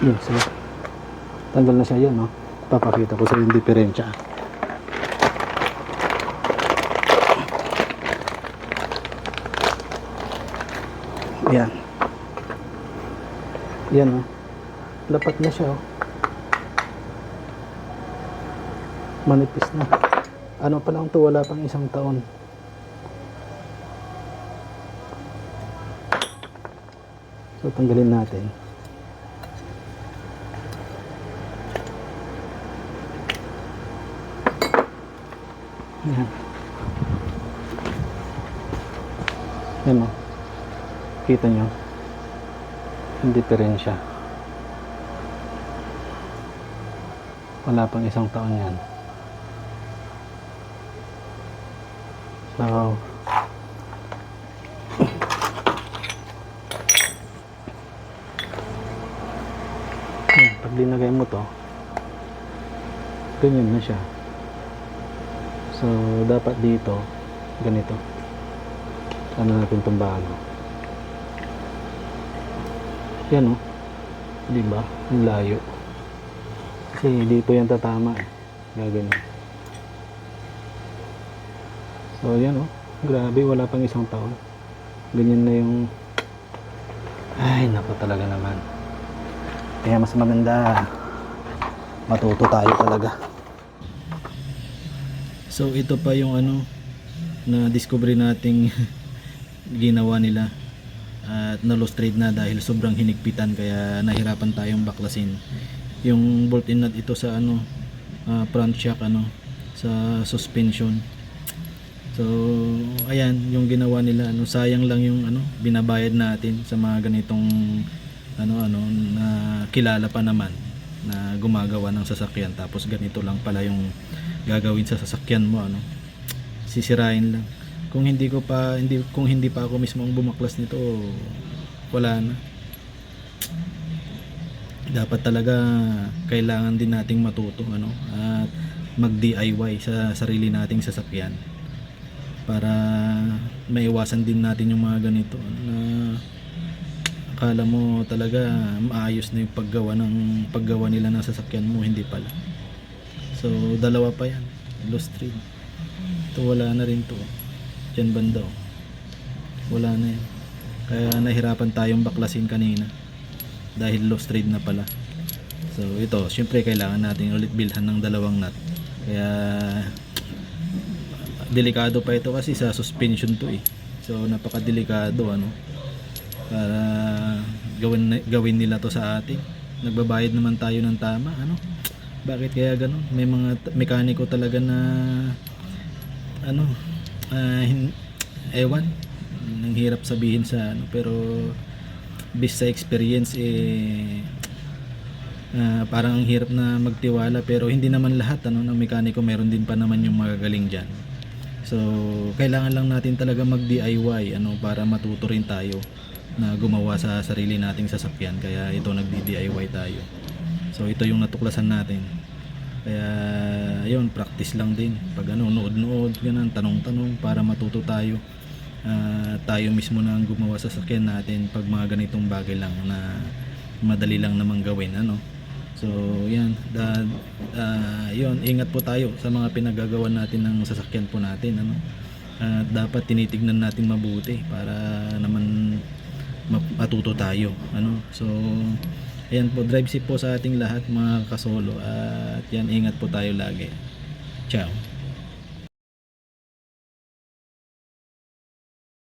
Yun, so tanggal na siya yan, no? Papakita ko sa yung diferensya. Yan. Yan, no? Lapat na siya, oh. Manipis na. Ano pa lang to, wala pang isang taon. So tanggalin natin. Yan. Yan, o. Kita nyo yung diferensya. Wala pang isang taon yan. So yan, pag linagay mo to, ganyan na siya. So dapat dito ganito. Ano natin itong bago. Yan, oh. Diba? Ang layo. Kasi dito yan tatama, eh. Gaganyan. So yan, oh. Grabe, wala pang isang taon. Ganyan na yung... Ay, naku talaga naman. Kaya mas maganda matuto tayo talaga. So ito pa yung ano na discovery nating ginawa nila at na-lost trade na dahil sobrang hinigpitan, kaya nahirapan tayong baklasin yung bolt and nut ito sa ano, front shock, ano, sa suspension. So ayan yung ginawa nila, ano, sayang lang yung ano binabayad natin sa mga ganitong ano na kilala pa naman na gumagawa ng sasakyan, tapos ganito lang pala yung gagawin sa sasakyan mo, ano, sisirain lang. Kung hindi pa ako mismo ang bumaklas nito, wala na. Dapat talaga kailangan din nating matuto, ano, at mag DIY sa sarili nating sasakyan para maiwasan din natin yung mga ganito, ano, na akala mo talaga maayos na yung paggawa nila ng sasakyan mo, hindi pala. So dalawa pa yan, lost trade. Ito wala na rin to. Diyan banda, oh. Wala na yan. Kaya nahirapan tayong baklasin kanina dahil lost trade na pala. So ito, syempre kailangan natin ulit bilhan ng dalawang nut. Kaya delikado pa ito kasi sa suspension to, eh. So napakadelikado, ano, para gawin nila to sa atin. Nagbabayad naman tayo ng tama, ano. Bakit kaya ganun? May mga mekaniko talaga na ano, ewan, ang hirap sabihin sa ano, pero based sa experience, parang ang hirap na magtiwala, pero hindi naman lahat, ano, ng mekaniko, meron din pa naman yung magagaling dyan. So kailangan lang natin talaga mag DIY, ano, para matuto rin tayo na gumawa sa sarili nating sasakyan. Kaya ito, nagdi-DIY tayo. So ito yung natuklasan natin. Kaya yun, practice lang din. Pag ano, nood-nood, ganun, tanong-tanong para matuto tayo. Tayo mismo na ang gumawa sa sasakyan natin pag mga ganitong bagay lang na madali lang namang gawin, ano. So yan, yun, ingat po tayo sa mga pinagagawa natin ng sasakyan po natin, ano. Dapat tinitignan natin mabuti para naman matuto tayo, ano. So ayan po, drive safe po sa ating lahat mga kasolo, at yan, ingat po tayo lagi. Ciao.